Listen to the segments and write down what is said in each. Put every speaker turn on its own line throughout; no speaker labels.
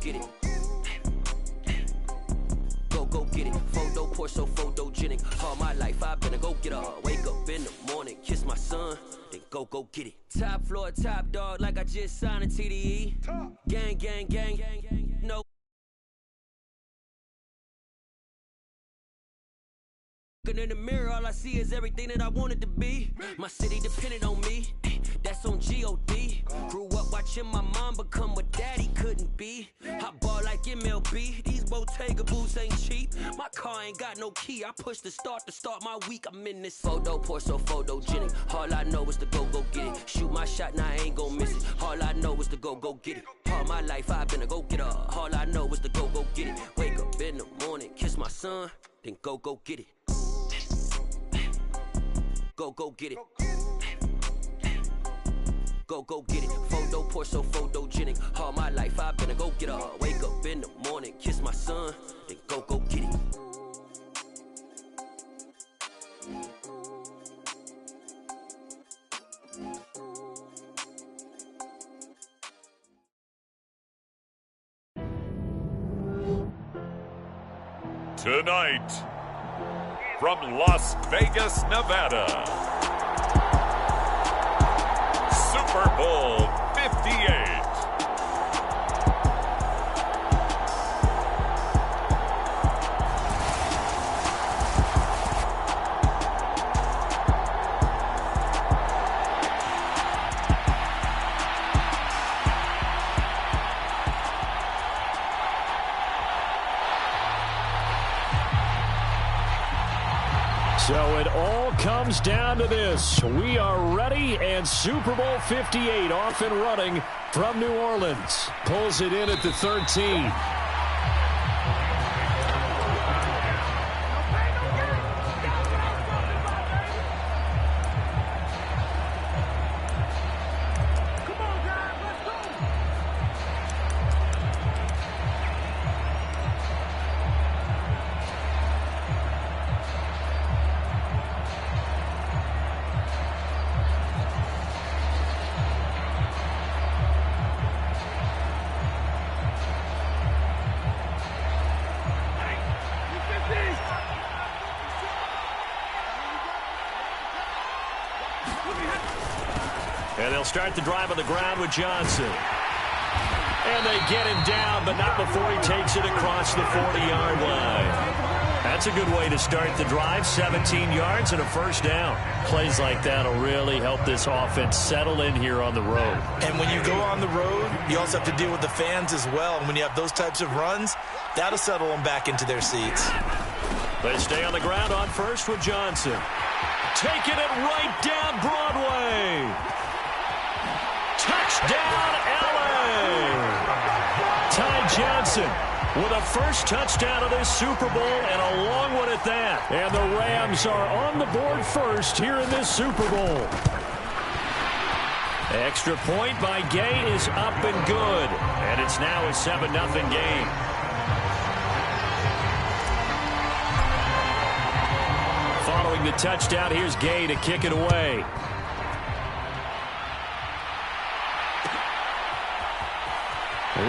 get it. Go get it. Photo pour so photogenic. All my life I've been a go-getter. Wake up in the morning, kiss my son, then go get it. Top floor, top dog, like I just signed a TDE. Gang, gang, gang, gang, gang. No. In the mirror, all I see is everything that I wanted to be. My city depended on me. That's on G.O.D. Grew up watching my mom become what daddy couldn't be. I ball like MLB. These Bottega boots ain't cheap. My car ain't got no key. I push the start to start my week. I'm in this photo pour so photogenic. All I know is to go get it. Shoot my shot, now I ain't gon' miss it. All I know is to go get it. All my life I've been a go-getter. All I know is to go get it. Wake up in the morning, kiss my son, then go get it. Go get it. Go get it. Photo pour so photogenic. All my life I've been a go-getter. Wake up in the morning, kiss my son, then go get it.
Tonight, from Las Vegas, Nevada, Super Bowl 58.
So it all comes down to this. We are ready, and Super Bowl 58 off and running from New Orleans. Pulls it in at the 13. And they'll start the drive on the ground with Johnson. And they get him down, but not before he takes it across the 40-yard line. That's a good way to start the drive. 17 yards and a first down. Plays like that will really help this offense settle in here on the road.
And when you go on the road, you also have to deal with the fans as well. And when you have those types of runs, that'll settle them back into their seats.
They stay on the ground on first with Johnson. Taking it right down Broadway. Touchdown, L.A. Ty Johnson with a first touchdown of this Super Bowl, and a long one at that. And the Rams are on the board first here in this Super Bowl. Extra point by Gay is up and good. And it's now a 7-0 game. Following the touchdown, here's Gay to kick it away.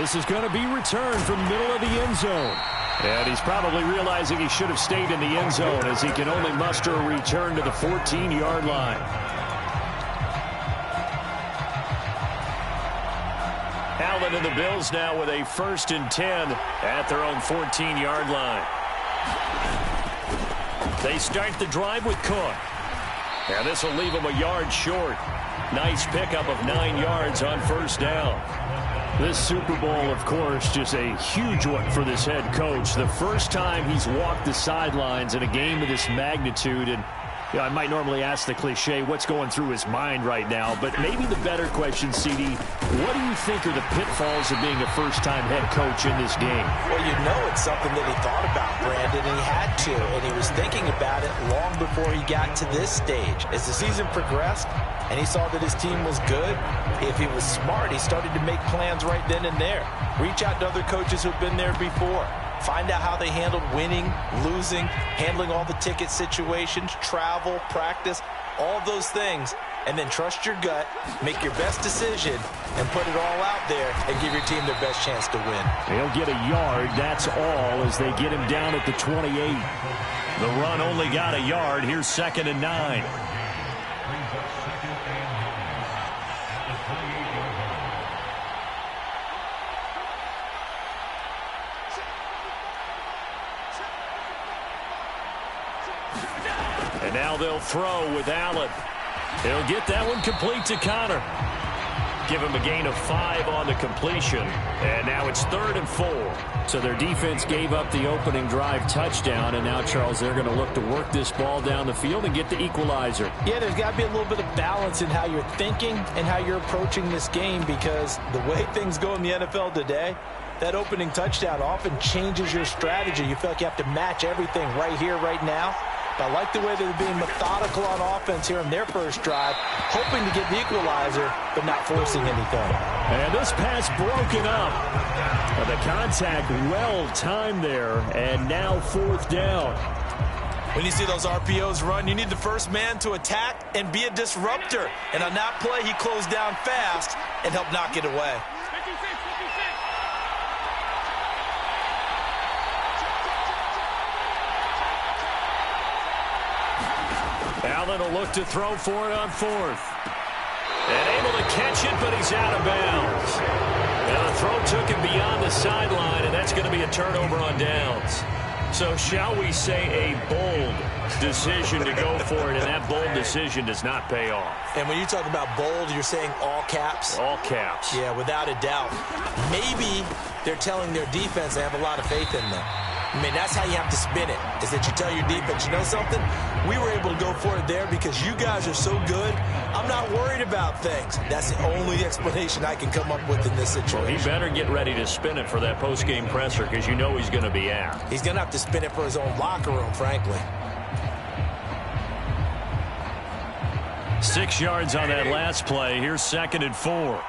This is going to be returned from the middle of the end zone. And he's probably realizing he should have stayed in the end zone as he can only muster a return to the 14-yard line. Allen and the Bills now with a 1st and 10 at their own 14-yard line. They start the drive with Cook. And this will leave him a yard short. Nice pickup of 9 yards on first down. This Super Bowl, of course, just a huge one for this head coach. The first time he's walked the sidelines in a game of this magnitude. And you know, I might normally ask the cliche, what's going through his mind right now? But maybe the better question, CD, what do you think are the pitfalls of being a first-time head coach in this game?
Well, you know it's something that he thought about, Brandon, and he had to. And he was thinking about it long before he got to this stage. As the season progressed, and he saw that his team was good, if he was smart, he started to make plans right then and there. Reach out to other coaches who've been there before. Find out how they handled winning, losing, handling all the ticket situations, travel, practice, all those things. and then trust your gut, make your best decision, and put it all out there and give your team their best chance to win.
They'll get a yard, that's all, as they get him down at the 28. The run only got a yard. Here's 2nd and 9. And now they'll throw with Allen. He'll get that one complete to Connor. Give him a gain of 5 on the completion. And now it's 3rd and 4. So their defense gave up the opening drive touchdown. And now, Charles, they're going to look to work this ball down the field and get the equalizer.
Yeah, there's got to be a little bit of balance in how you're thinking and how you're approaching this game, because the way things go in the NFL today, that opening touchdown often changes your strategy. You feel like you have to match everything right here, right now. But I like the way they're being methodical on offense here in their first drive, hoping to get the equalizer, but not forcing anything.
And this pass broken up. The contact well timed there, and now 4th down.
When you see those RPOs run, you need the first man to attack and be a disruptor. And on that play, he closed down fast and helped knock it away.
Allen will look to throw for it on 4th. And able to catch it, but he's out of bounds. Now the throw took him beyond the sideline, and that's going to be a turnover on downs. So shall we say a bold decision to go for it, and that bold decision does not pay off.
And when you talk about bold, you're saying all caps?
All caps.
Yeah, without a doubt. Maybe they're telling their defense they have a lot of faith in them. I mean, that's how you have to spin it, is that you tell your defense, you know something? We were able to go for it there because you guys are so good. I'm not worried about things. That's the only explanation I can come up with in this situation.
Well, he better get ready to spin it for that post-game presser, because you know he's going to be out.
He's going to have to spin it for his own locker room, frankly.
6 yards on that last play. Here's 2nd and 4.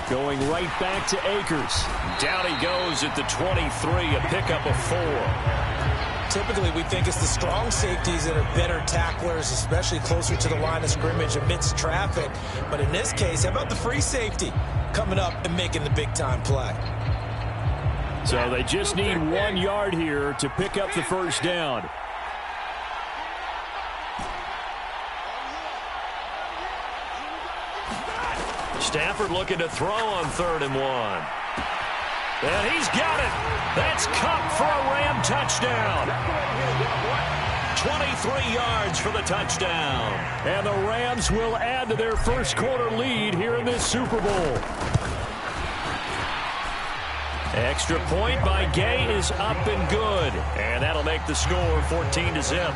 Going right back to Akers. Down he goes at the 23, a pickup of 4.
Typically, we think it's the strong safeties that are better tacklers, especially closer to the line of scrimmage amidst traffic. But in this case, how about the free safety coming up and making the big-time play?
So they just need 1 yard here to pick up the first down. Stafford looking to throw on 3rd and 1. And he's got it. That's Cup for a Ram touchdown. 23 yards for the touchdown. And the Rams will add to their first quarter lead here in this Super Bowl. Extra point by Gay is up and good. And that'll make the score 14-0.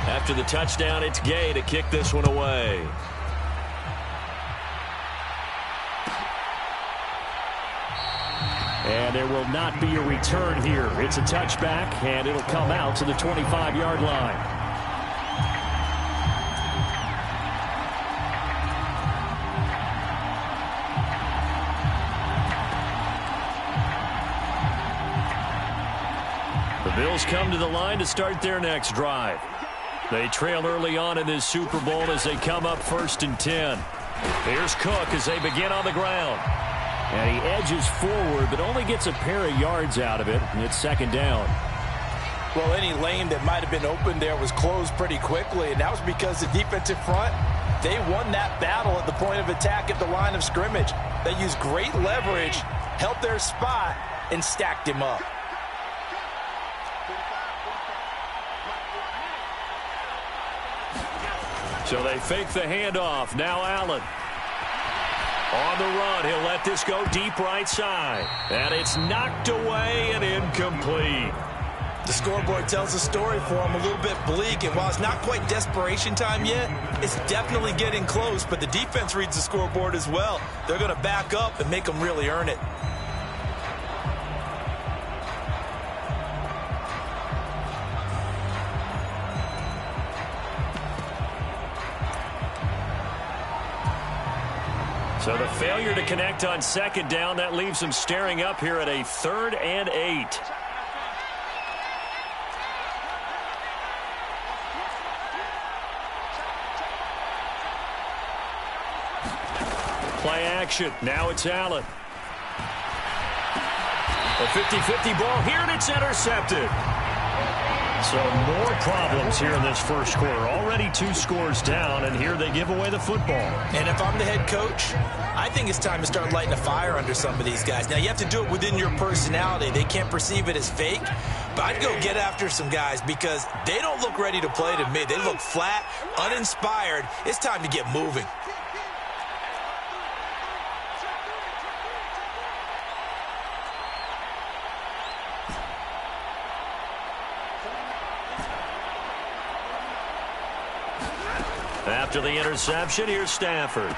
After the touchdown, it's Gay to kick this one away. And there will not be a return here. It's a touchback, and it'll come out to the 25-yard line. The Bills come to the line to start their next drive. They trail early on in this Super Bowl as they come up 1st and 10. Here's Cook as they begin on the ground. And he edges forward, but only gets a pair of yards out of it. And it's 2nd down.
Well, any lane that might have been open there was closed pretty quickly, and that was because the defensive front, they won that battle at the point of attack at the line of scrimmage. They used great leverage, held their spot, and stacked him up.
So they fake the handoff. Now Allen. On the run, he'll let this go deep right side. And it's knocked away and incomplete.
The scoreboard tells a story for him, a little bit bleak. And while it's not quite desperation time yet, it's definitely getting close. But the defense reads the scoreboard as well. They're going to back up and make them really earn it.
So the failure to connect on second down, that leaves them staring up here at a 3rd and 8. Play action. Now it's Allen. A 50-50 ball here, and it's intercepted. So more problems here in this first quarter. Already 2 scores down, and here they give away the football.
And if I'm the head coach, I think it's time to start lighting a fire under some of these guys. Now, you have to do it within your personality. They can't perceive it as fake. But I'd go get after some guys because they don't look ready to play to me. They look flat, uninspired. It's time to get moving.
After the interception, here's Stafford.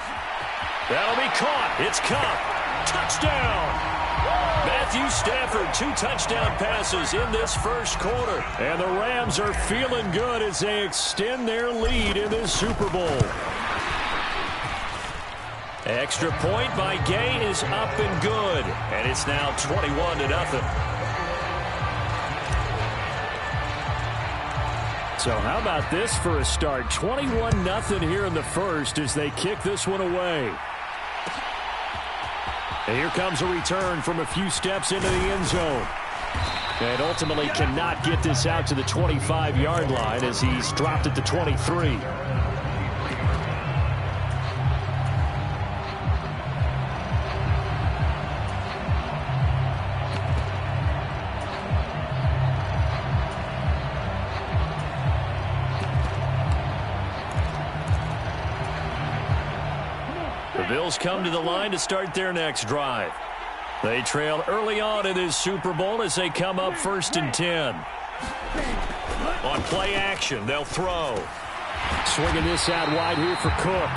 That'll be caught. It's Cup. Touchdown. Matthew Stafford, 2 touchdown passes in this first quarter. And the Rams are feeling good as they extend their lead in this Super Bowl. Extra point by Gay is up and good. And it's now 21-0. So how about this for a start? 21-0 here in the first as they kick this one away. And here comes a return from a few steps into the end zone. And ultimately cannot get this out to the 25-yard line as he's dropped at the 23. Bills come to the line to start their next drive. They trail early on in this Super Bowl as they come up 1st and 10. On play action, they'll throw. Swinging this out wide here for Cook.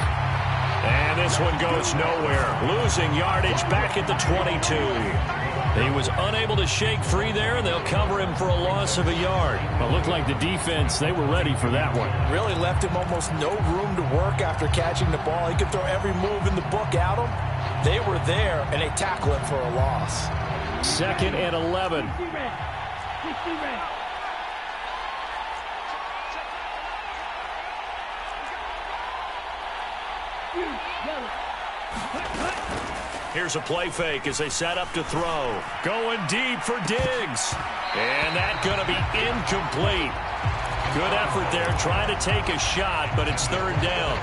And this one goes nowhere. Losing yardage back at the 22. He was unable to shake free there, and they'll cover him for a loss of a yard. It looked like the defense, they were ready for that one.
Really left him almost no room to work after catching the ball. He could throw every move in the book at him. They were there, and they tackle him for a loss.
2nd and 11. Here's a play fake as they set up to throw. Going deep for Diggs. And that's going to be incomplete. Good effort there trying to take a shot, but it's 3rd down.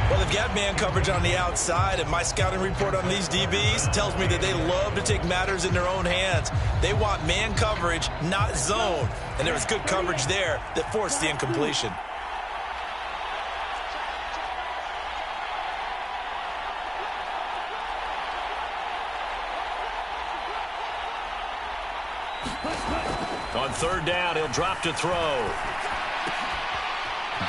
Well, they've got man coverage on the outside, and my scouting report on these DBs tells me that they love to take matters in their own hands. They want man coverage, not zone. And there was good coverage there that forced the incompletion.
On 3rd down, he'll drop to throw.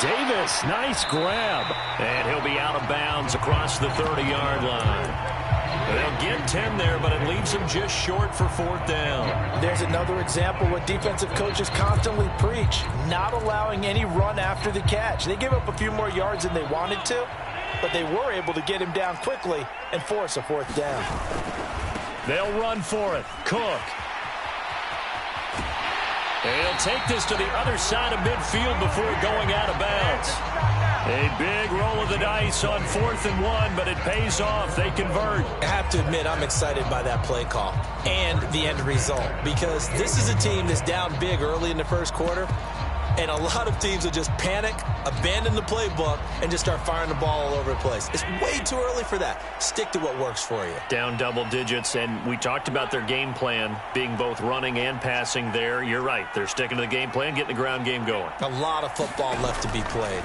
Davis, nice grab. And he'll be out of bounds across the 30-yard line. They'll get 10 there, but it leaves them just short for 4th down.
There's another example what defensive coaches constantly preach, not allowing any run after the catch. They gave up a few more yards than they wanted to, but they were able to get him down quickly and force a 4th down.
They'll run for it. Cook. And he'll take this to the other side of midfield before going out of bounds. A big roll of the dice on 4th and 1, but it pays off. They convert.
I have to admit, I'm excited by that play call and the end result because this is a team that's down big early in the first quarter, and a lot of teams will just panic, abandon the playbook, and just start firing the ball all over the place. It's way too early for that. Stick to what works for you.
Down double digits, and we talked about their game plan being both running and passing there. You're right. They're sticking to the game plan, getting the ground game going.
A lot of football left to be played.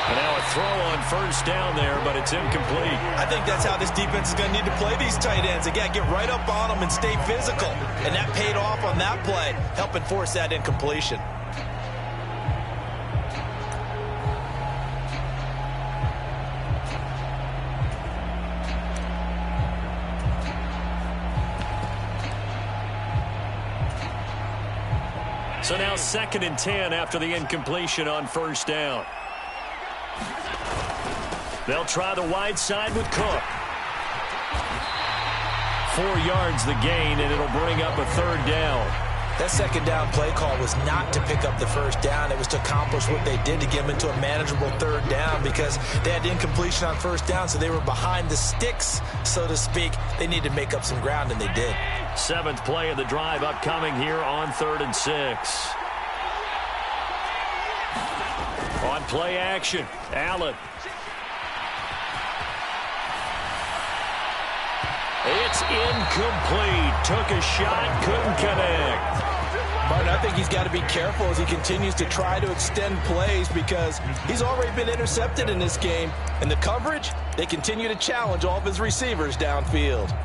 And now a throw on 1st down there, but it's incomplete.
I think that's how this defense is going to need to play these tight ends. Again, get right up on them and stay physical. And that paid off on that play, helping force that incompletion.
So now 2nd and 10 after the incompletion on 1st down. They'll try the wide side with Cook. 4 yards the gain, and it'll bring up a 3rd down.
That 2nd down play call was not to pick up the 1st down. It was to accomplish what they did to get them into a manageable 3rd down because they had incompletion on 1st down, so they were behind the sticks, so to speak. They needed to make up some ground, and they did.
7th play of the drive upcoming here on 3rd and 6. On play action, Allen. It's incomplete. Took a shot, couldn't connect.
Martin, I think he's got to be careful as he continues to try to extend plays because he's already been intercepted in this game. And the coverage, they continue to challenge all of his receivers downfield.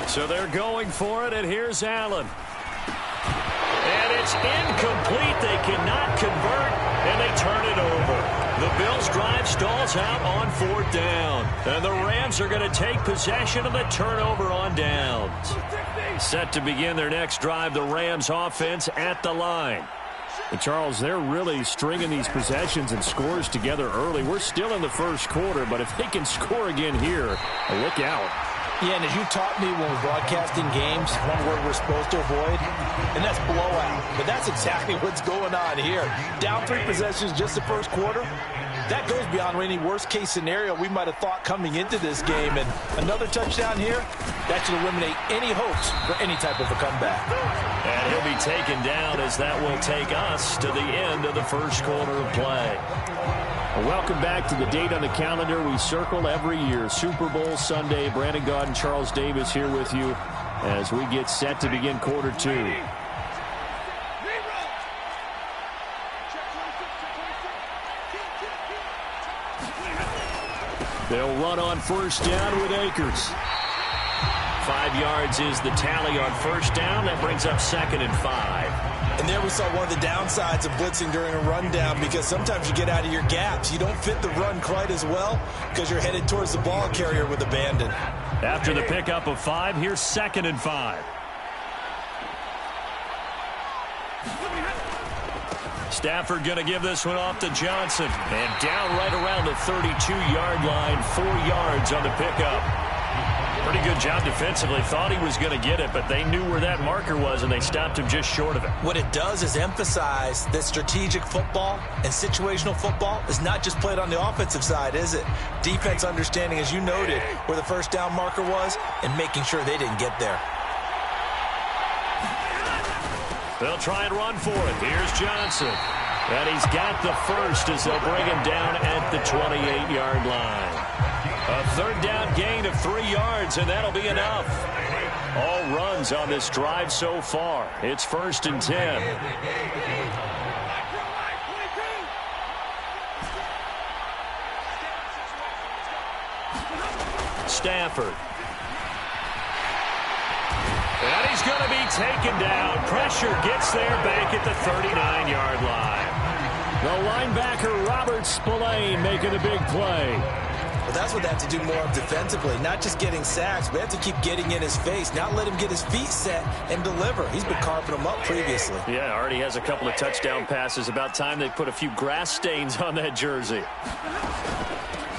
So they're going for it, and here's Allen. And it's incomplete. They cannot convert, and they turn it over. The Bills' drive stalls out on 4th down. And the Rams are going to take possession of the turnover on downs. Set to begin their next drive, the Rams offense at the line.
And Charles, they're really stringing these possessions and scores together early. We're still in the 1st quarter, but if they can score again here, look out.
Yeah, and as you taught me when we're broadcasting games, one word we're supposed to avoid, and that's blowout. But that's exactly what's going on here. Down 3 possessions just the 1st quarter. That goes beyond any worst-case scenario we might have thought coming into this game. And another touchdown here, that should eliminate any hopes for any type of a comeback.
And he'll be taken down as that will take us to the end of the 1st quarter of play.
Welcome back to the date on the calendar we circle every year. Super Bowl Sunday. Brandon Gaudin, Charles Davis here with you as we get set to begin quarter 2. They'll run on 1st down with Akers.
5 yards is the tally on 1st down. That brings up 2nd and 5.
And there we saw one of the downsides of blitzing during a rundown because sometimes you get out of your gaps. You don't fit the run quite as well because you're headed towards the ball carrier with abandon.
After the pickup of 5, here's 2nd and 5. Stafford going to give this one off to Johnson. And down right around the 32-yard line, 4 yards on the pickup. Pretty good job defensively. Thought he was going to get it, but they knew where that marker was, and they stopped him just short of it.
What it does is emphasize that strategic football and situational football is not just played on the offensive side, is it? Defense understanding, as you noted, where the 1st down marker was and making sure they didn't get there.
They'll try and run for it. Here's Johnson. And he's got the 1st as they'll bring him down at the 28-yard line. A 3rd down gain of 3 yards, and that'll be enough. All runs on this drive so far. It's 1st and 10. Stafford. And he's going to be taken down. Pressure gets there back at the 39-yard line.
The linebacker, Robert Spillane, making a big play.
Well, that's what they have to do more of defensively. Not just getting sacks, but they have to keep getting in his face. Not let him get his feet set and deliver. He's been carving them up previously.
Yeah, already has a couple of touchdown passes. About time they put a few grass stains on that jersey.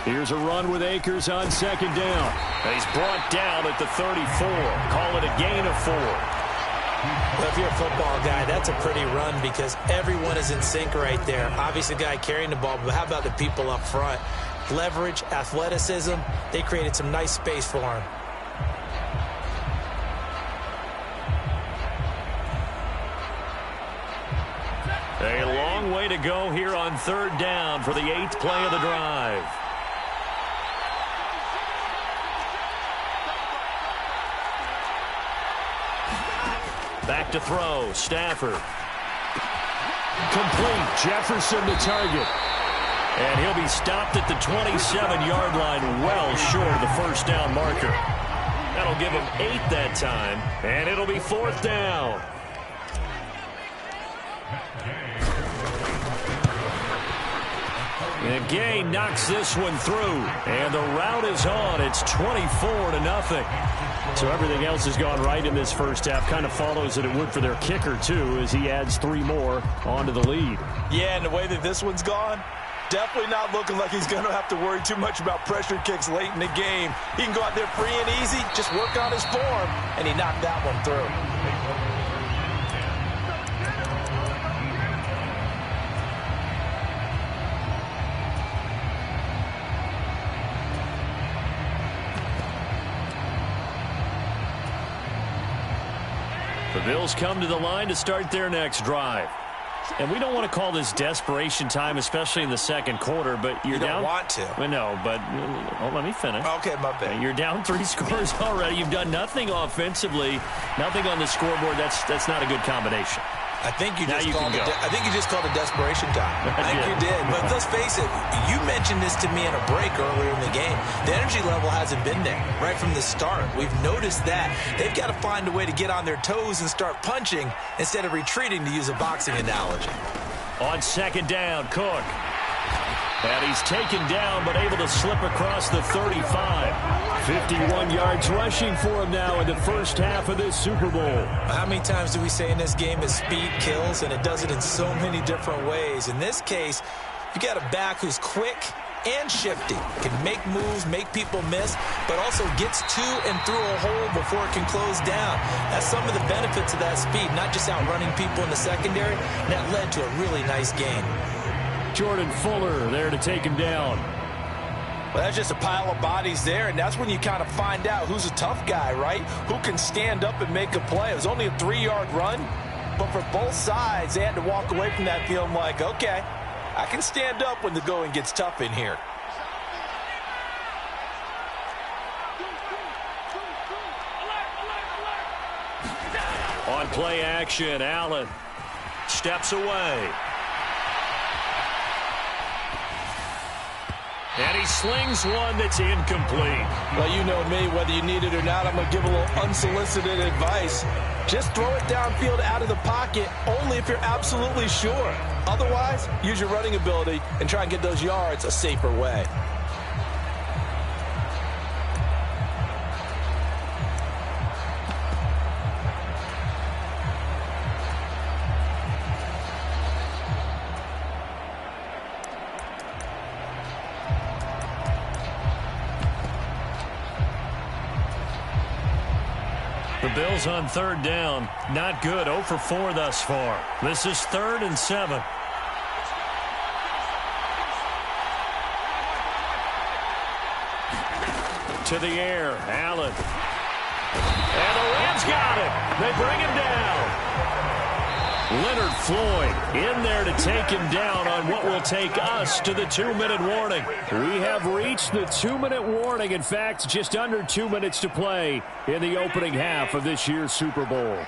Here's a run with Akers on 2nd down.
And he's brought down at the 34. Call it a gain of 4.
Well, if you're a football guy, that's a pretty run because everyone is in sync right there. Obviously, the guy carrying the ball, but how about the people up front? Leverage, athleticism, they created some nice space for him.
A long way to go here on 3rd down for the 8th play of the drive. Back to throw, Stafford.
Complete, Jefferson to target.
And he'll be stopped at the 27-yard line, well short of the 1st down marker. That'll give them 8 that time, and it'll be 4th down. And Gay knocks this one through, and the route is on. It's 24-0. So everything else has gone right in this first half. Kind of follows that it would for their kicker, too, as he adds 3 more onto the lead.
Yeah, and the way that this one's gone, definitely not looking like he's going to have to worry too much about pressure kicks late in the game. He can go out there free and easy, just work on his form, and he knocked that one through.
The Bills come to the line to start their next drive. And we don't want to call this desperation time, especially in the second quarter, but you're down.
You don't want to.
Well, no, but let me finish.
Okay, my bad.
You're down 3 scores already. You've done nothing offensively, nothing on the scoreboard. That's not a good combination.
I think you just called it desperation time. I think you did. But let's face it, you mentioned this to me in a break earlier in the game. The energy level hasn't been there right from the start. We've noticed that. They've got to find a way to get on their toes and start punching instead of retreating, to use a boxing analogy.
On 2nd down, Cook. And he's taken down, but able to slip across the 35. 51 yards rushing for him now in the first half of this Super Bowl.
How many times do we say in this game that speed kills, and it does it in so many different ways? In this case, you got a back who's quick and shifty, can make moves, make people miss, but also gets to and through a hole before it can close down. That's some of the benefits of that speed, not just outrunning people in the secondary. And that led to a really nice game.
Jordan Fuller there to take him down.
Well, that's just a pile of bodies there, and that's when you kind of find out who's a tough guy, right? Who can stand up and make a play. It was only a 3-yard run, but for both sides, they had to walk away from that feeling like, okay, I can stand up when the going gets tough in here.
On play action, Allen steps away. And he slings one that's incomplete.
Well, you know me, whether you need it or not, I'm going to give a little unsolicited advice. Just throw it downfield out of the pocket, only if you're absolutely sure. Otherwise, use your running ability and try and get those yards a safer way.
The Bills on 3rd down. Not good. 0 for 4 thus far. This is 3rd and 7. To the air. Allen. And the Rams got him. They bring him down. Leonard Floyd in there to take him down on what will take us to the 2-minute warning. We have reached the 2-minute warning. In fact, just under 2 minutes to play in the opening half of this year's Super Bowl.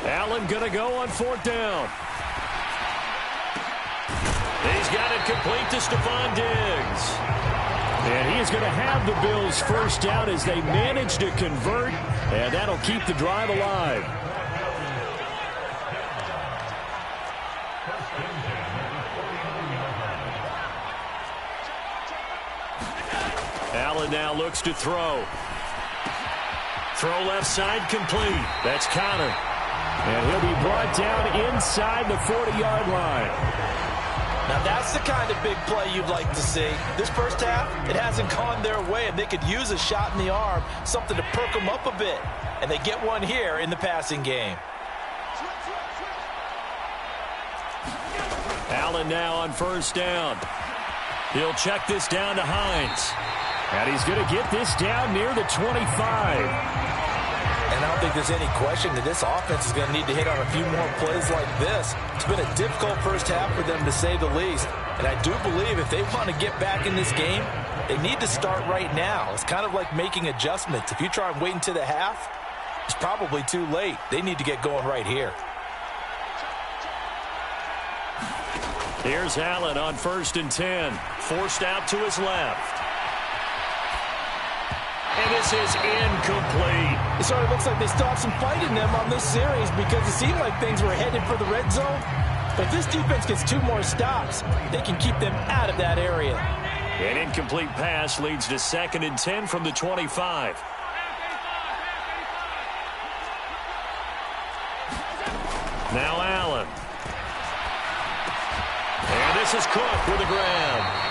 Allen going to go on 4th down. He's got it complete to Stephon Diggs. And he is going to have the Bills' first down as they manage to convert, and that'll keep the drive alive. Allen now looks to throw. Throw left side complete. That's Connor. And he'll be brought down inside the 40-yard line.
Now, that's the kind of big play you'd like to see. This first half, it hasn't gone their way, and they could use a shot in the arm, something to perk them up a bit. And they get one here in the passing game.
Allen now on 1st down. He'll check this down to Hines. And he's going to get this down near the 25.
And I don't think there's any question that this offense is going to need to hit on a few more plays like this. It's been a difficult first half for them, to say the least. And I do believe if they want to get back in this game, they need to start right now. It's kind of like making adjustments. If you try and wait until the half, it's probably too late. They need to get going right here.
Here's Allen on 1st and 10. Forced out to his left. And this is incomplete.
It sort of looks like they still have some fight in them on this series because it seemed like things were headed for the red zone. But if this defense gets 2 more stops, they can keep them out of that area.
An incomplete pass leads to 2nd and 10 from the 25. Now Allen. And this is Cook with a grab.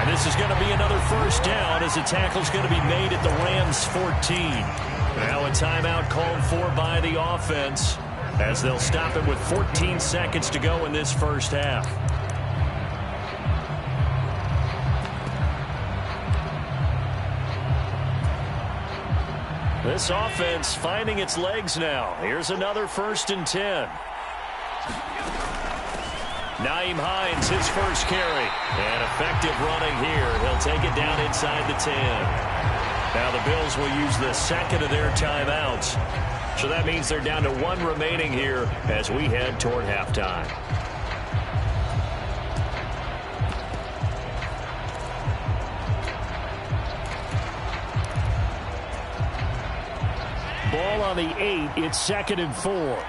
And this is going to be another first down as the tackle's going to be made at the Rams' 14. Now a timeout called for by the offense as they'll stop it with 14 seconds to go in this first half. This offense finding its legs now. Here's another 1st and 10. Naeem Hines, his first carry. And effective running here. He'll take it down inside the 10. Now the Bills will use the second of their timeouts. So that means they're down to 1 remaining here as we head toward halftime. Ball on the 8. It's 2nd and 4.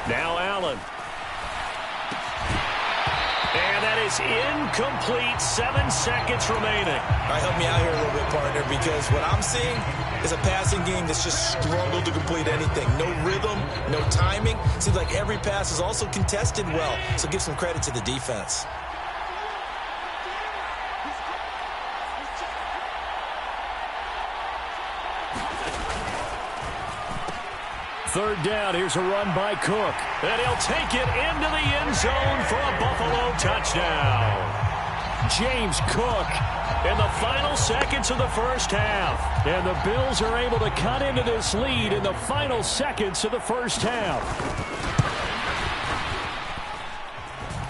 Now Allen. And that is incomplete. 7 seconds remaining.
All right, help me out here a little bit, partner, because what I'm seeing is a passing game that's just struggled to complete anything. No rhythm, no timing. Seems like every pass is also contested well, so give some credit to the defense.
Third down, here's a run by Cook. And he'll take it into the end zone for a Buffalo touchdown. James Cook in the final seconds of the first half. And the Bills are able to cut into this lead in the final seconds of the first half.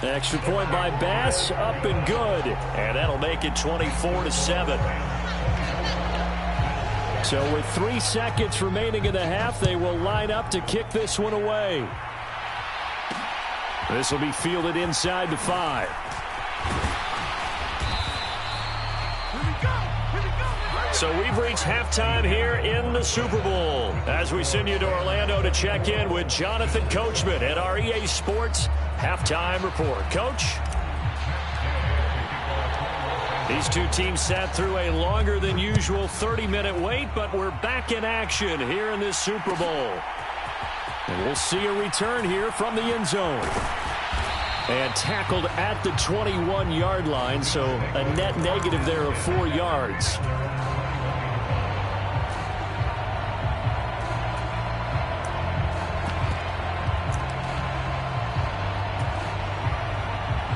Extra point by Bass, up and good. And that'll make it 24-7. So with 3 seconds remaining in the half, they will line up to kick this one away. This will be fielded inside the 5. So we've reached halftime here in the Super Bowl as we send you to Orlando to check in with Jonathan Coachman at our EA Sports Halftime Report. Coach? These two teams sat through a longer than usual 30-minute wait, but we're back in action here in this Super Bowl. And we'll see a return here from the end zone. And tackled at the 21-yard line, so a net negative there of 4 yards.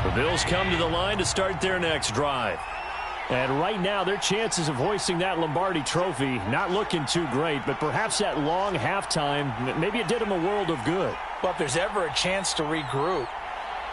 The Bills come to the line to start their next drive. And right now, their chances of hoisting that Lombardi trophy not looking too great, but perhaps that long halftime, maybe it did them a world of good.
Well, if there's ever a chance to regroup,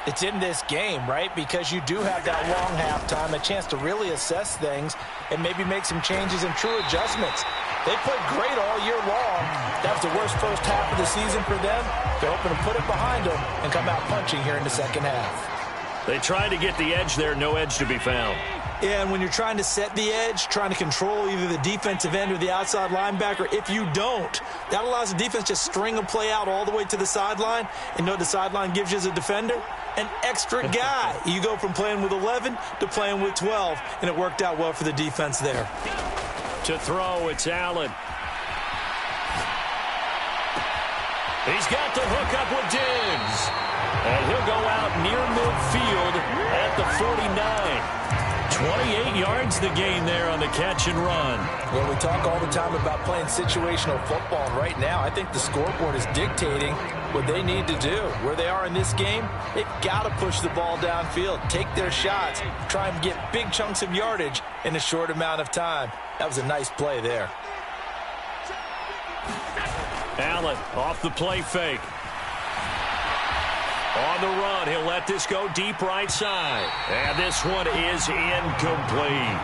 it's in this game, right? Because you do have that long halftime, a chance to really assess things and maybe make some changes and true adjustments. They played great all year long. That was the worst first half of the season for them. They're hoping to put it behind them and come out punching here in the second half.
They tried to get the edge there, no edge to be found.
Yeah, and when you're trying to set the edge, trying to control either the defensive end or the outside linebacker, if you don't, that allows the defense to string a play out all the way to the sideline. And know what the sideline gives you as a defender? An extra guy. You go from playing with 11 to playing with 12, and it worked out well for the defense there.
To throw, it's Allen. He's got the hookup with Diggs. And he'll go out near midfield at the 49. 28 yards the gain there on the catch and run.
Well, we talk all the time about playing situational football. And right now, I think the scoreboard is dictating what they need to do. Where they are in this game, they've got to push the ball downfield, take their shots, try and get big chunks of yardage in a short amount of time. That was a nice play there.
Allen off the play fake. On the run, he'll let this go deep right side. And this one is incomplete.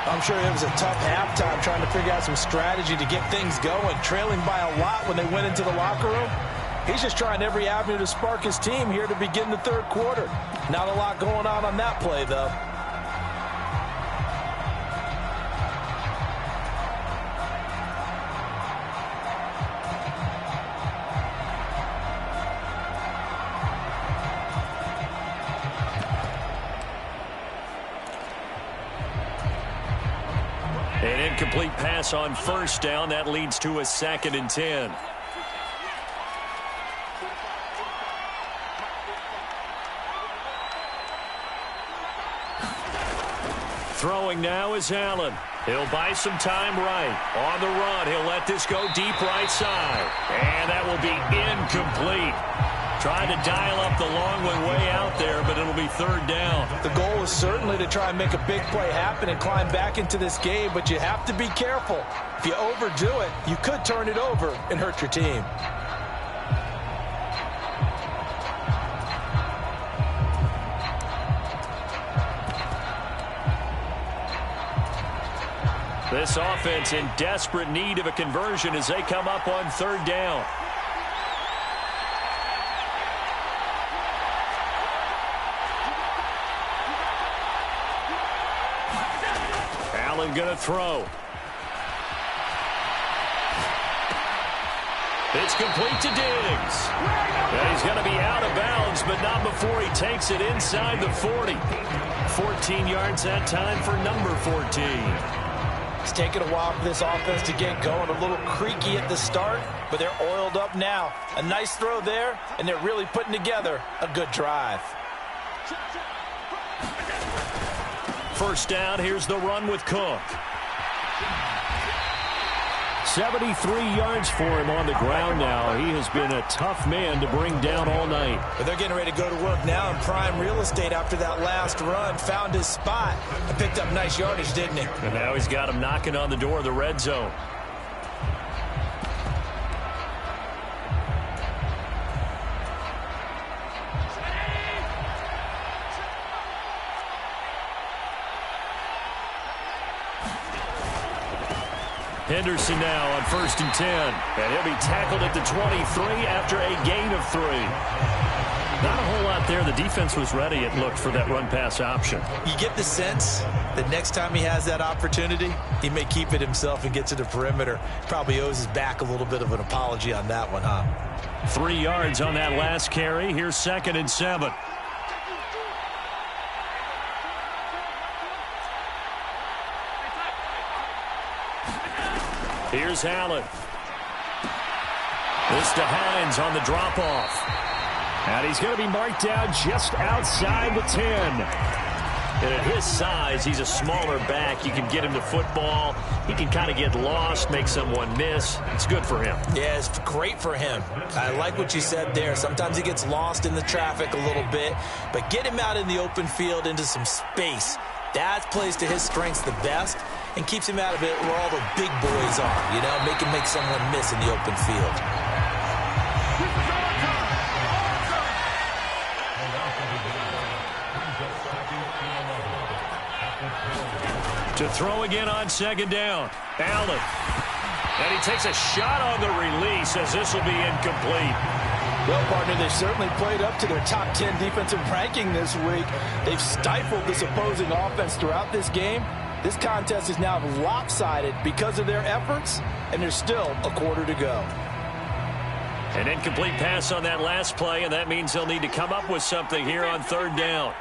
I'm sure it was a tough halftime trying to figure out some strategy to get things going, trailing by a lot when they went into the locker room. He's just trying every avenue to spark his team here to begin the third quarter. Not a lot going on that play, though.
An incomplete pass on first down. That leads to a 2nd and 10. Throwing now is Allen. He'll buy some time right. On the run, he'll let this go deep right side. And that will be incomplete. Trying to dial up the long one way out there, but it'll be 3rd down.
The goal is certainly to try and make a big play happen and climb back into this game, but you have to be careful. If you overdo it, you could turn it over and hurt your team.
This offense in desperate need of a conversion as they come up on 3rd down. Allen going to throw. It's complete to Diggs. And he's going to be out of bounds, but not before he takes it inside the 40. 14 yards that time for number 14.
It's taken a while for this offense to get going. A little creaky at the start, but they're oiled up now. A nice throw there, and they're really putting together a good drive.
First down, here's the run with Cook. 73 yards for him on the ground now. He has been a tough man to bring down all night.
But they're getting ready to go to work now in prime real estate after that last run. Found his spot and picked up nice yardage, didn't he?
And now he's got him knocking on the door of the red zone. Henderson now on 1st and 10. And he'll be tackled at the 23 after a gain of 3. Not a whole lot there. The defense was ready, it looked, for that run-pass option.
You get the sense that next time he has that opportunity, he may keep it himself and get to the perimeter. Probably owes his back a little bit of an apology on that one, huh?
3 yards on that last carry. Here's 2nd and 7. Here's Allen. This to Hines on the drop-off. And he's going to be marked down just outside the 10. And at his size, he's a smaller back. You can get him to football. He can kind of get lost, make someone miss. It's good for him.
Yeah, it's great for him. I like what you said there. Sometimes he gets lost in the traffic a little bit. But get him out in the open field into some space. That plays to his strengths the best and keeps him out of it where all the big boys are, you know, make someone miss in the open field.
To throw again on 2nd down. Allen. And he takes a shot on the release as this will be incomplete.
Well, partner, they certainly played up to their top 10 defensive ranking this week. They've stifled this opposing offense throughout this game. This contest is now lopsided because of their efforts, and there's still a quarter to go.
An incomplete pass on that last play, and that means they'll need to come up with something here on 3rd down.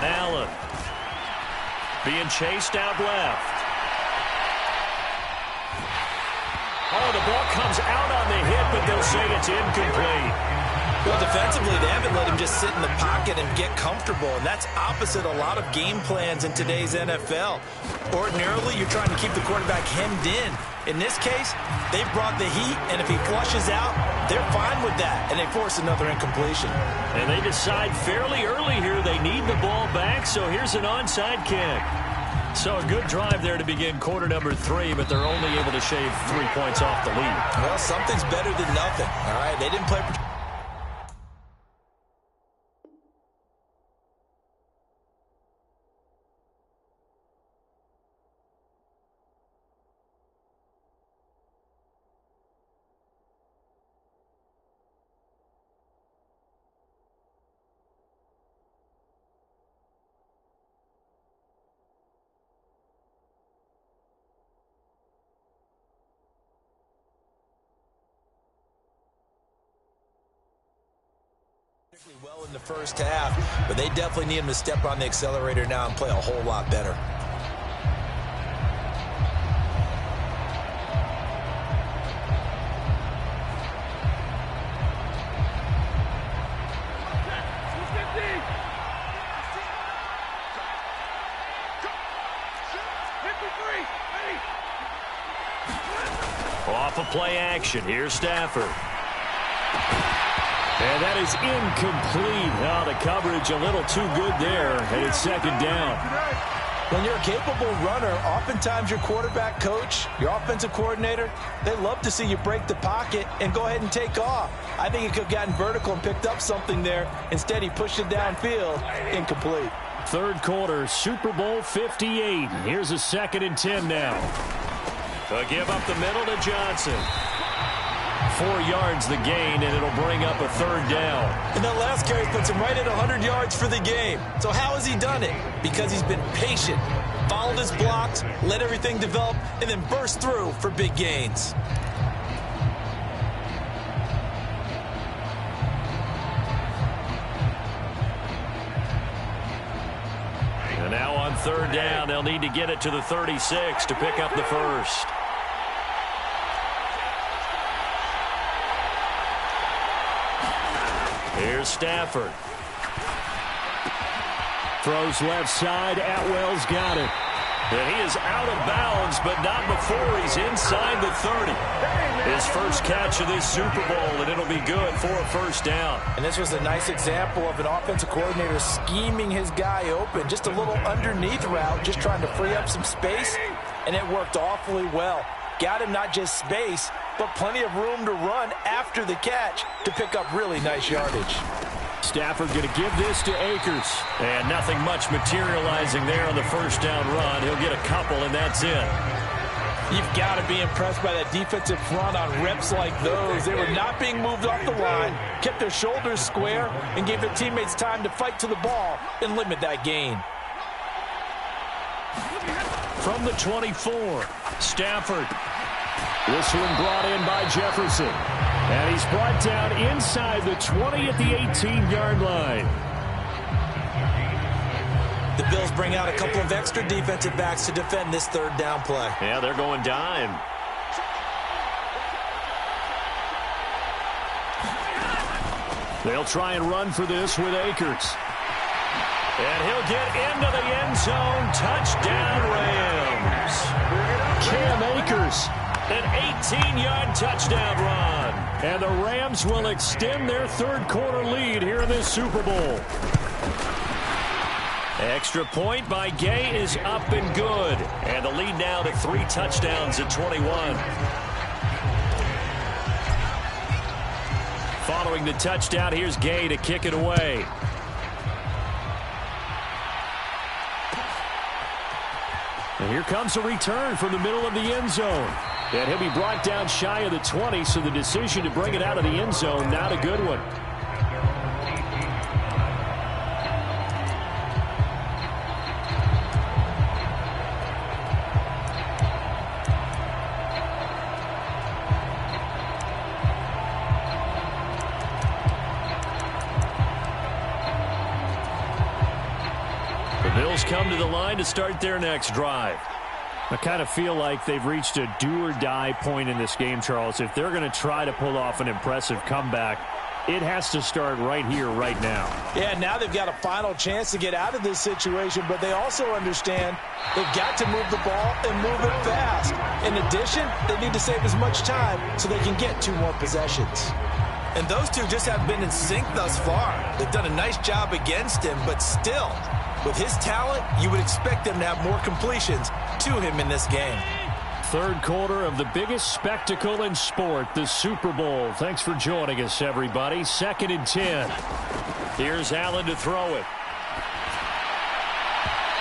Allen being chased out left. Oh, the ball comes out on the hit, but they'll say it's incomplete.
Well, defensively, they haven't let him just sit in the pocket and get comfortable, and that's opposite a lot of game plans in today's NFL. Ordinarily, you're trying to keep the quarterback hemmed in. In this case, they brought the heat, and if he flushes out, they're fine with that, and they force another incompletion.
And they decide fairly early here they need the ball back, so here's an onside kick. So a good drive there to begin quarter number 3, but they're only able to shave 3 points off the lead.
Well, something's better than nothing, all right? They didn't play... Well in the first half, but they definitely need him to step on the accelerator now and play a whole lot better.
Off of play action, here's Stafford. And that is incomplete. Oh, the coverage a little too good there, and it's second down.
When you're a capable runner, oftentimes your quarterback coach, your offensive coordinator, they love to see you break the pocket and go ahead and take off. I think he could have gotten vertical and picked up something there. Instead, he pushed it downfield. Incomplete.
Third quarter, Super Bowl 58. Here's a 2nd and 10 now. To give up the middle to Johnson. 4 yards the gain, and it'll bring up a third down.
And that last carry puts him right at 100 yards for the game. So how has he done it? Because he's been patient, followed his blocks, let everything develop, and then burst through for big gains.
And now on third down, they'll need to get it to the 36 to pick up the first. Here's Stafford. Throws left side. Atwell's got it. And he is out of bounds, but not before he's inside the 30. His first catch of this Super Bowl, and it'll be good for a first down.
And this was a nice example of an offensive coordinator scheming his guy open. Just a little underneath route, just trying to free up some space, and it worked awfully well. Got him not just space, but plenty of room to run after the catch to pick up really nice yardage.
Stafford going to give this to Akers. And nothing much materializing there on the first down run. He'll get a couple, and that's it.
You've got to be impressed by that defensive front on reps like those. They were not being moved off the line, kept their shoulders square, and gave their teammates time to fight to the ball and limit that gain.
From the 24, Stafford. This one brought in by Jefferson. And he's brought down inside the 20 at the 18-yard line.
The Bills bring out a couple of extra defensive backs to defend this third down play.
Yeah, they're going dime. They'll try and run for this with Akers. And he'll get into the end zone. Touchdown, Rams. Cam Akers. An 18-yard touchdown run. And the Rams will extend their third quarter lead here in this Super Bowl. Extra point by Gay is up and good. And the lead now to 3 touchdowns at 21. Following the touchdown, here's Gay to kick it away. And here comes a return from the middle of the end zone. And he'll be brought down shy of the 20, so the decision to bring it out of the end zone, not a good one. The Bills come to the line to start their next drive. I kind of feel like they've reached a do-or-die point in this game, Charles. If they're going to try to pull off an impressive comeback, it has to start right here, right now.
Yeah, now they've got a final chance to get out of this situation, but they also understand they've got to move the ball and move it fast. In addition, they need to save as much time so they can get 2 more possessions. And those two just haven't been in sync thus far. They've done a nice job against him, but still, with his talent, you would expect them to have more completions to him in this game.
Third quarter of the biggest spectacle in sport, the Super Bowl. Thanks for joining us, everybody. 2nd and 10. Here's Allen to throw it.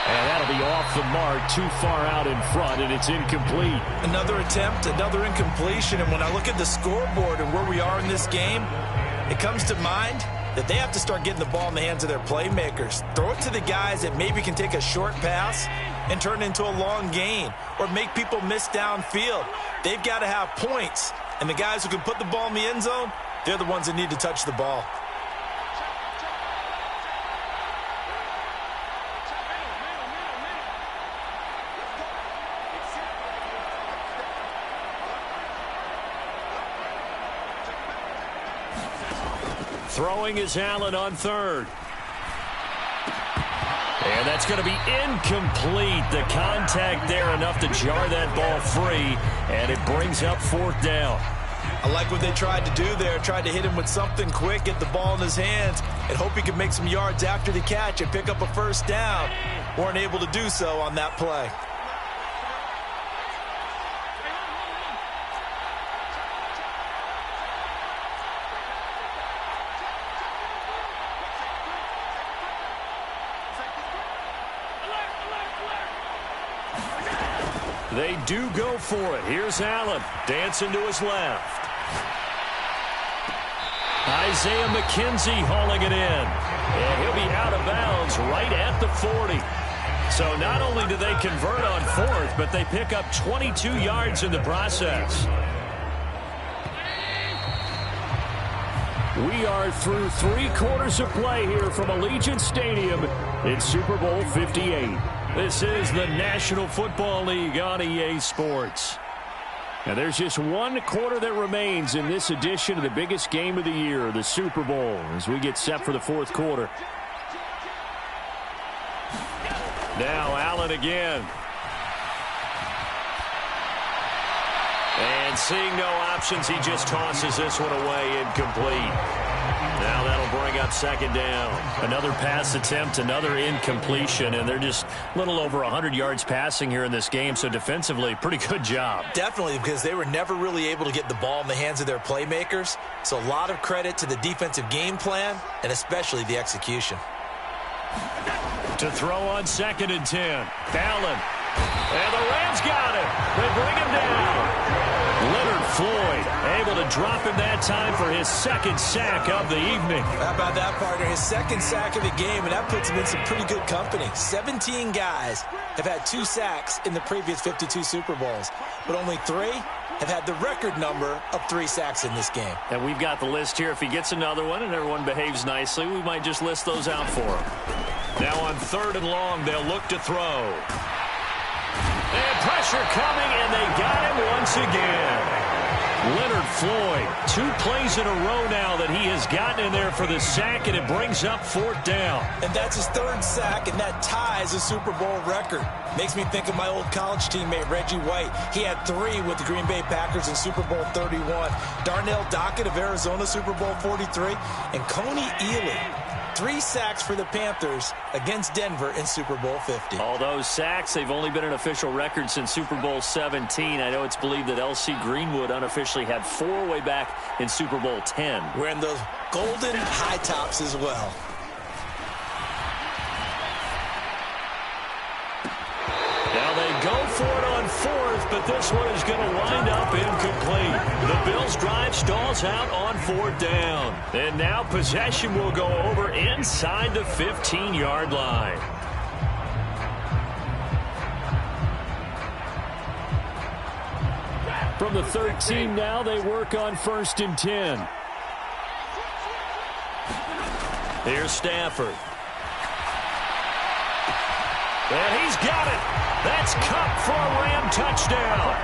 And that'll be off the mark, too far out in front, and it's incomplete.
Another attempt, another incompletion, and when I look at the scoreboard and where we are in this game, it comes to mind that they have to start getting the ball in the hands of their playmakers. Throw it to the guys that maybe can take a short pass and turn it into a long gain or make people miss downfield. They've got to have points, and the guys who can put the ball in the end zone, they're the ones that need to touch the ball.
Throwing is Allen on third. And that's going to be incomplete. The contact there enough to jar that ball free, and it brings up fourth down.
I like what they tried to do there. Tried to hit him with something quick, get the ball in his hands, and hope he could make some yards after the catch and pick up a first down. Weren't able to do so on that play.
They do go for it. Here's Allen dancing to his left. Isaiah McKenzie hauling it in. And he'll be out of bounds right at the 40. So not only do they convert on fourth, but they pick up 22 yards in the process. We are through 3 quarters of play here from Allegiant Stadium in Super Bowl 58. This is the National Football League on EA Sports. And there's just 1 quarter that remains in this edition of the biggest game of the year, the Super Bowl, as we get set for the 4th quarter. Now Allen again. And seeing no options, he just tosses this one away, incomplete. Now that'll bring up second down. Another pass attempt, another incompletion, and they're just a little over 100 yards passing here in this game, so defensively, pretty good job.
Definitely, because they were never really able to get the ball in the hands of their playmakers, so a lot of credit to the defensive game plan, and especially the execution.
To throw on 2nd and 10. Allen. And the Rams got him. They bring him down. Leonard Floyd able to drop him that time for his 2nd sack of the evening.
How about that, partner? His 2nd sack of the game, and that puts him in some pretty good company. 17 guys have had 2 sacks in the previous 52 Super Bowls, but only 3 have had the record number of 3 sacks in this game.
And we've got the list here. If he gets another one and everyone behaves nicely, we might just list those out for him. Now on 3rd and long, they'll look to throw. And pressure coming, and they got him once again. Leonard Floyd, 2 plays in a row now that he has gotten in there for the sack, and it brings up 4th down.
And that's his 3rd sack, and that ties a Super Bowl record. Makes me think of my old college teammate, Reggie White. He had 3 with the Green Bay Packers in Super Bowl 31. Darnell Dockett of Arizona, Super Bowl 43. And Coney Ealy, 3 sacks for the Panthers against Denver in Super Bowl 50.
All those sacks, they've only been an official record since Super Bowl 17. I know it's believed that L.C. Greenwood unofficially had 4 way back in Super Bowl 10.
Wearing those golden high tops as well.
Now they go for it on 4th, but this one is going to wind up incomplete. The Bills' drive stalls out on 4th down. And now possession will go over inside the 15-yard line. From the 13 now, they work on 1st and 10. Here's Stafford. And he's got it. That's Cup for a Ram touchdown.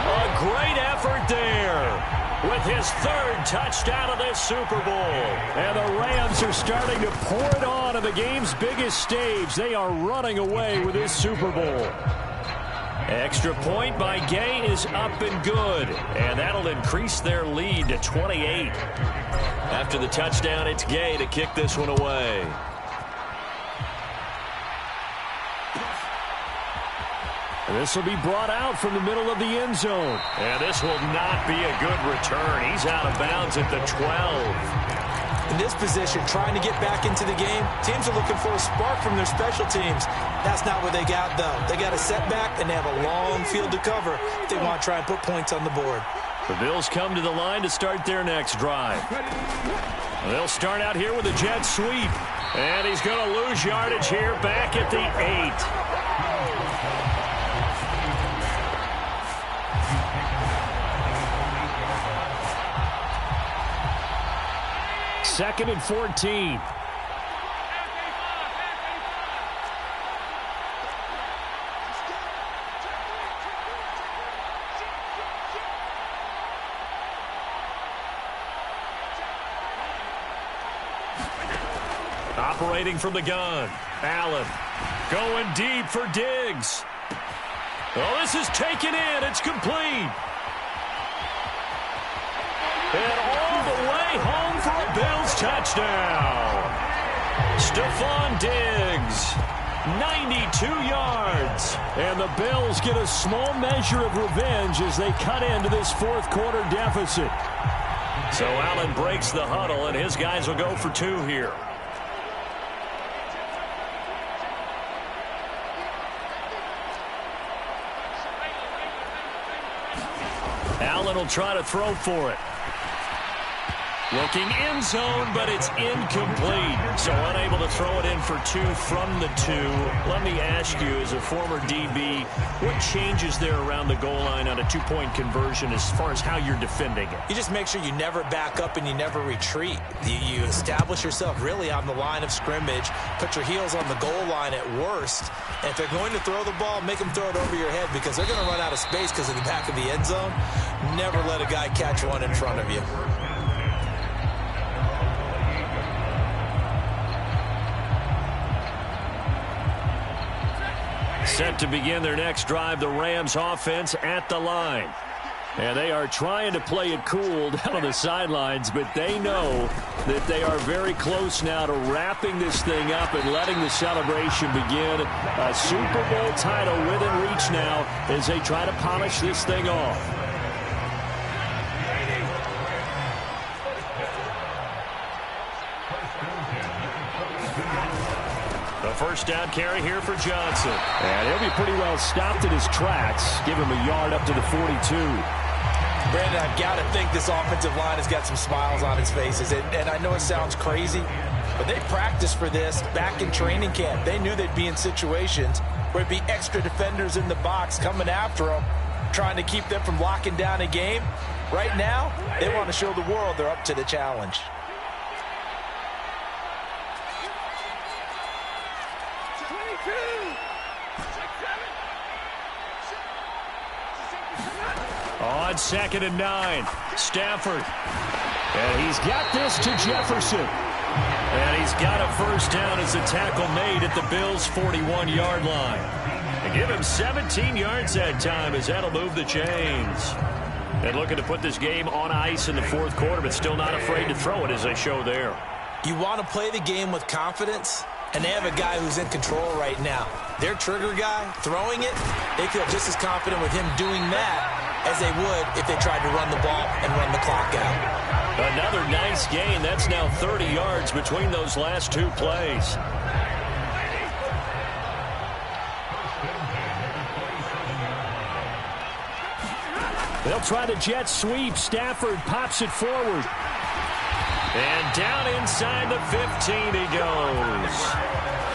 A great effort there with his 3rd touchdown of this Super Bowl. And the Rams are starting to pour it on the game's biggest stage. They are running away with this Super Bowl. Extra point by Gay is up and good. And that'll increase their lead to 28. After the touchdown, it's Gay to kick this one away. This will be brought out from the middle of the end zone. And this will not be a good return. He's out of bounds at the 12.
In this position, trying to get back into the game, teams are looking for a spark from their special teams. That's not what they got, though. They got a setback, and they have a long field to cover if they want to try and put points on the board.
The Bills come to the line to start their next drive. They'll start out here with a jet sweep. And he's going to lose yardage here back at the 8. 2nd and 14. Operating from the gun. Allen going deep for Diggs. Oh, this is taken in. It's complete. And all the way home for a Bills touchdown. Stephon Diggs, 92 yards. And the Bills get a small measure of revenge as they cut into this fourth quarter deficit. So Allen breaks the huddle, and his guys will go for 2 here. Allen will try to throw for it. Looking end zone, but it's incomplete. So unable to throw it in for 2 from the 2. Let me ask you, as a former DB, what changes there around the goal line on a 2-point conversion as far as how you're defending it?
You just make sure you never back up and you never retreat. You establish yourself really on the line of scrimmage, put your heels on the goal line at worst, and if they're going to throw the ball, make them throw it over your head because they're going to run out of space because of the back of the end zone. Never let a guy catch one in front of you.
Set to begin their next drive, the Rams offense at the line. And they are trying to play it cool down on the sidelines, but they know that they are very close now to wrapping this thing up and letting the celebration begin. A Super Bowl title within reach now as they try to polish this thing off. First down carry here for Johnson.
And he'll be pretty well stopped in his tracks. Give him a yard up to the 42.
Brandon, I've got to think this offensive line has got some smiles on its faces. And I know it sounds crazy, but they practiced for this back in training camp. They knew they'd be in situations where it'd be extra defenders in the box coming after them, trying to keep them from locking down a game. Right now, they want to show the world they're up to the challenge.
On 2nd and 9, Stafford. And he's got this to Jefferson. And he's got a first down as a tackle made at the Bills' 41-yard line. And give him 17 yards that time as that'll move the chains. And looking to put this game on ice in the fourth quarter, but still not afraid to throw it as they show there.
You want to play the game with confidence, and they have a guy who's in control right now. Their trigger guy, throwing it, they feel just as confident with him doing that as they would if they tried to run the ball and run the clock out.
Another nice gain. That's now 30 yards between those last 2 plays.
They'll try the jet sweep. Stafford pops it forward.
And down inside the 15 he goes.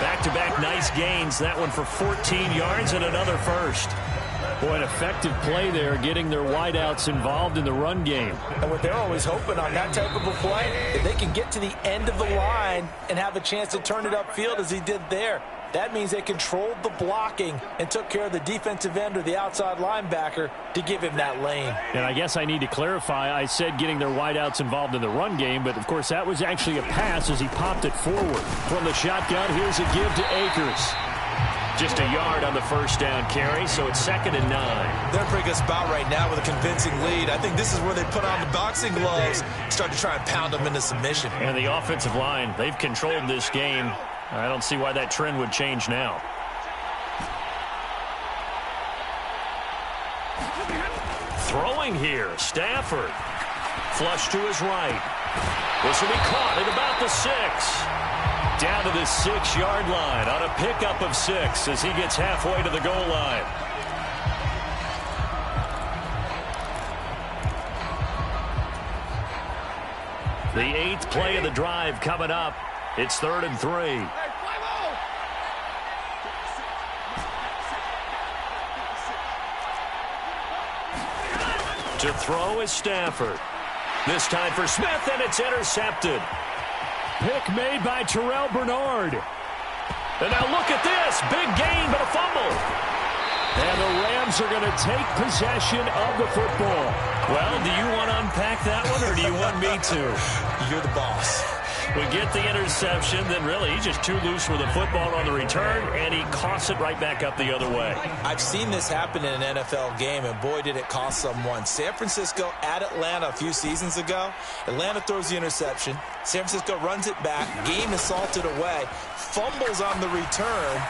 Back-to-back nice gains. That one for 14 yards and another first.
Boy, an effective play there, getting their wideouts involved in the run game.
And what they're always hoping on that type of a play, if they can get to the end of the line and have a chance to turn it upfield as he did there, that means they controlled the blocking and took care of the defensive end or the outside linebacker to give him that lane.
And I guess I need to clarify, I said getting their wideouts involved in the run game, but of course that was actually a pass as he popped it forward. From the shotgun, here's a give to Akers.
Just a yard on the first down carry, so it's 2nd and 9.
They're in a pretty good spot right now with a convincing lead. I think this is where they put on the boxing gloves, start to try and pound them into submission.
And the offensive line, they've controlled this game. I don't see why that trend would change now. Throwing here, Stafford. Flush to his right. This will be caught at about the 6. Down to the 6-yard line on a pickup of 6 as he gets halfway to the goal line. The 8th play of the drive coming up. It's 3rd and 3. To throw is Stafford. This time for Smith, and it's intercepted.
Pick made by Terrell Bernard.
And now look at this. Big gain, but a fumble.
And the Rams are going to take possession of the football.
Well, do you want to unpack that one, or do you want me to?
You're the boss.
We get the interception, then really he's just too loose with the football on the return, and he coughs it right back up the other way.
I've seen this happen in an NFL game, and boy, did it cost someone. San Francisco at Atlanta a few seasons ago. Atlanta throws the interception. San Francisco runs it back. Game is salted away. Fumbles on the return.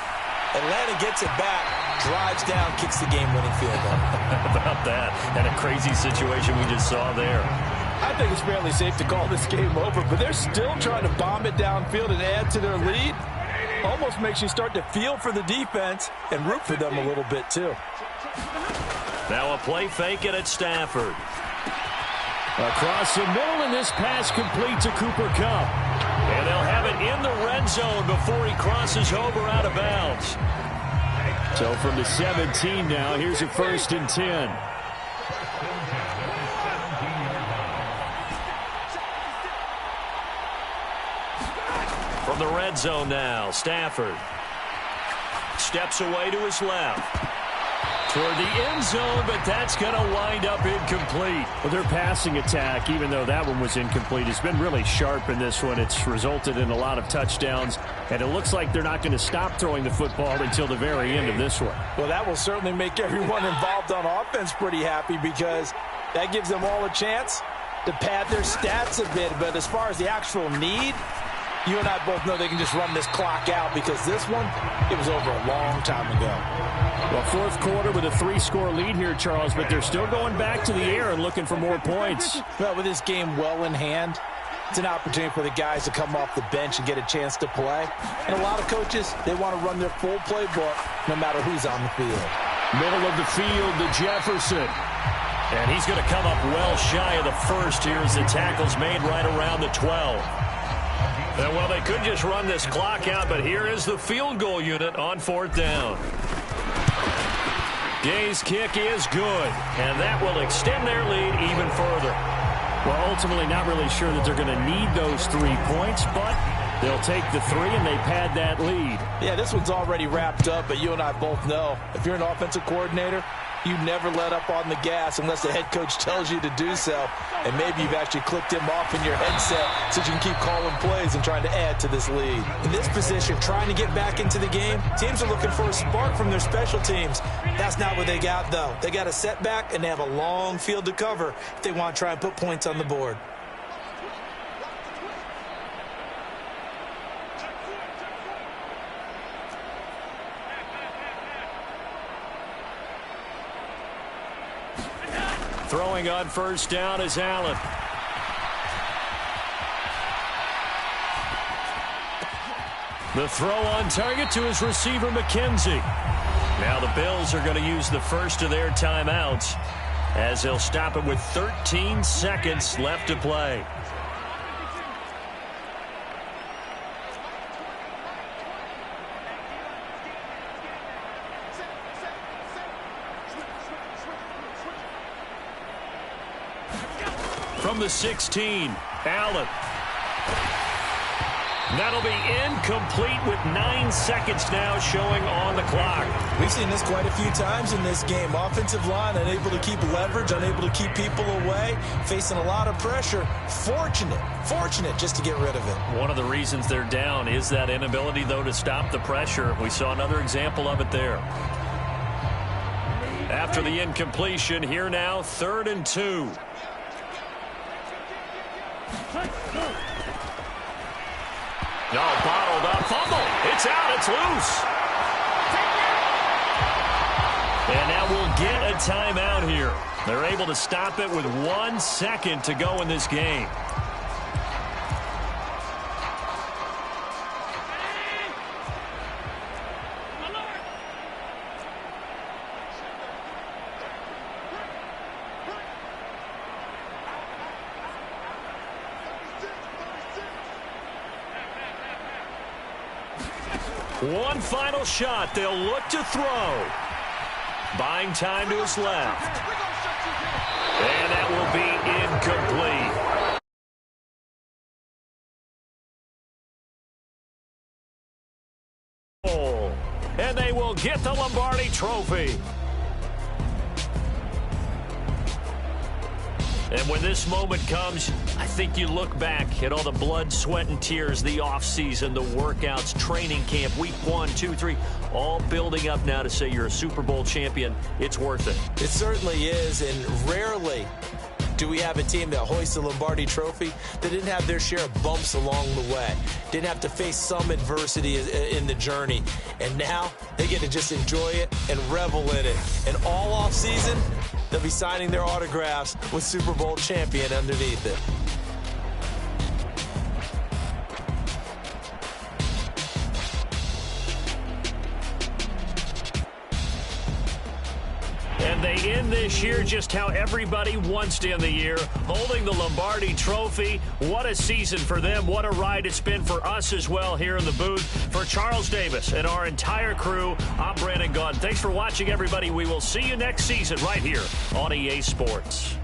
Atlanta gets it back, drives down, kicks the game-winning field goal.
About that, and a crazy situation we just saw there.
I think it's fairly safe to call this game over, but they're still trying to bomb it downfield and add to their lead. Almost makes you start to feel for the defense and root for them a little bit, too.
Now a play fake it at Stafford. Across the middle, and this pass complete to Cooper Kupp. And they'll have it in the red zone before he crosses over out of bounds. So from the 17 now, here's a 1st and 10. From the red zone now, Stafford steps away to his left. Toward the end zone, but that's going to wind up incomplete.
Well, their passing attack, even though that one was incomplete, has been really sharp in this one. It's resulted in a lot of touchdowns, and it looks like they're not going to stop throwing the football until the very end of this one.
Well, that will certainly make everyone involved on offense pretty happy because that gives them all a chance to pad their stats a bit. But as far as the actual need, you and I both know they can just run this clock out because this one, it was over a long time ago.
Well, 4th quarter with a 3-score lead here, Charles, but they're still going back to the air and looking for more points.
Well, with this game well in hand, it's an opportunity for the guys to come off the bench and get a chance to play. And a lot of coaches, they want to run their full playbook no matter who's on the field.
Middle of the field to Jefferson. And he's going to come up well shy of the first here as the tackle's made right around the 12. And, well, they could just run this clock out, but here is the field goal unit on 4th down. Gay's kick is good, and that will extend their lead even further.
Well, ultimately not really sure that they're going to need those 3 points, but they'll take the 3 and they pad that lead.
Yeah, this one's already wrapped up, but you and I both know if you're an offensive coordinator, you never let up on the gas unless the head coach tells you to do so. And maybe you've actually clicked him off in your headset so you can keep calling plays and trying to add to this lead. In this position, trying to get back into the game, teams are looking for a spark from their special teams. That's not what they got, though. They got a setback, and they have a long field to cover if they want to try and put points on the board.
Throwing on 1st down is Allen. The throw on target to his receiver, McKenzie. Now the Bills are going to use the first of their timeouts as they'll stop it with 13 seconds left to play. From the 16, Allen. That'll be incomplete with 9 seconds now showing on the clock.
We've seen this quite a few times in this game. Offensive line unable to keep leverage, unable to keep people away, facing a lot of pressure. Fortunate just to get rid of it.
One of the reasons they're down is that inability, though, to stop the pressure. We saw another example of it there. After the incompletion, here now, 3rd and 2. No, bottled up, fumble. It's out, it's loose. And now we'll get a timeout here. They're able to stop it with 1 second to go in this game. One final shot. They'll look to throw. Buying time to his left. And that will be incomplete. And they will get the Lombardi Trophy.
And when this moment comes, I think you look back at all the blood, sweat, and tears, the offseason, the workouts, training camp, week 1, 2, 3, all building up now to say you're a Super Bowl champion. It's worth it.
It certainly is, and rarely do we have a team that hoists the Lombardi Trophy that didn't have their share of bumps along the way, didn't have to face some adversity in the journey, and now they get to just enjoy it and revel in it. And all off season, they'll be signing their autographs with Super Bowl champion underneath it.
And they end this year just how everybody wants to end the year, holding the Lombardi Trophy. What a season for them. What a ride it's been for us as well here in the booth. For Charles Davis and our entire crew, I'm Brandon Gaudin. Thanks for watching, everybody. We will see you next season right here on EA Sports.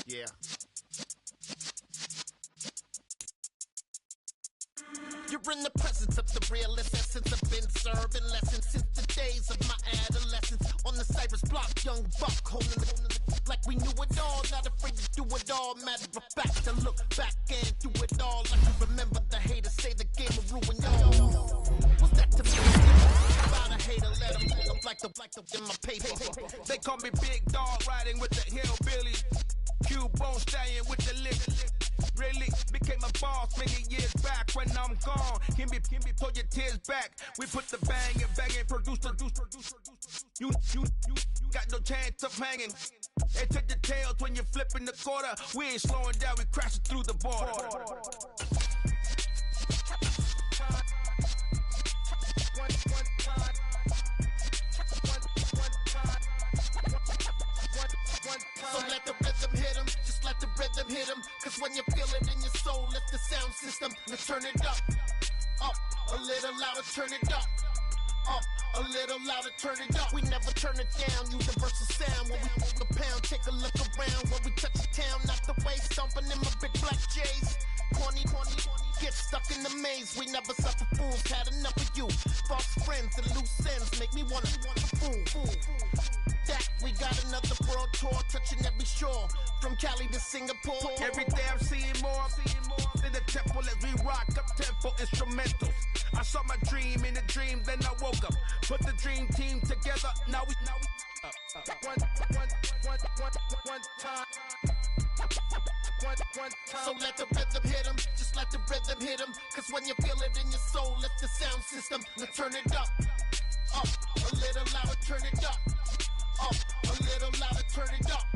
Yeah. You're in the presence of the realest essence. I've been serving lessons since the days of my adolescence. On the Cypress block, young buck holding it like we knew it all. Not afraid to do it all. Matter of fact, to look back and do it all. Like you remember the haters say the game will ruin y'all. Was that to me? About a hater, let them look like the in my paper. They call me Big Dog, riding with the hillbillies. Q-Bone stallion with the lick. Really became a boss many years back. When I'm gone, can be pull your tears back. We put the bang and produce. You got no chance of hanging. They take the tails when you're flipping the quarter. We ain't slowing down, we crashing through the border. So let the rhythm hit him, just let the rhythm hit him. Cause when you feel it in your soul, lift the sound system. Now turn it up, a little louder, turn it up, a little louder, turn it up. We never turn it down, universal sound. When we move the pound, take a look around. When we touch the town, not the way, stomping in my big black J's. Corny, get stuck in the maze. We never suffer fools, had enough of you. False friends and loose ends make me wanna fool. That we got another world tour, touching every shore, from Cali to Singapore. Every day I'm seeing more in the temple as we rock up tempo instrumentals. I saw my dream in a dream, then I woke up. Put the dream team together. Now we one time. So let the rhythm hit him, just let the rhythm hit him. Cause when you feel it in your soul, lift the sound system. Now turn it up, a little louder, turn it up, a little louder, turn it up.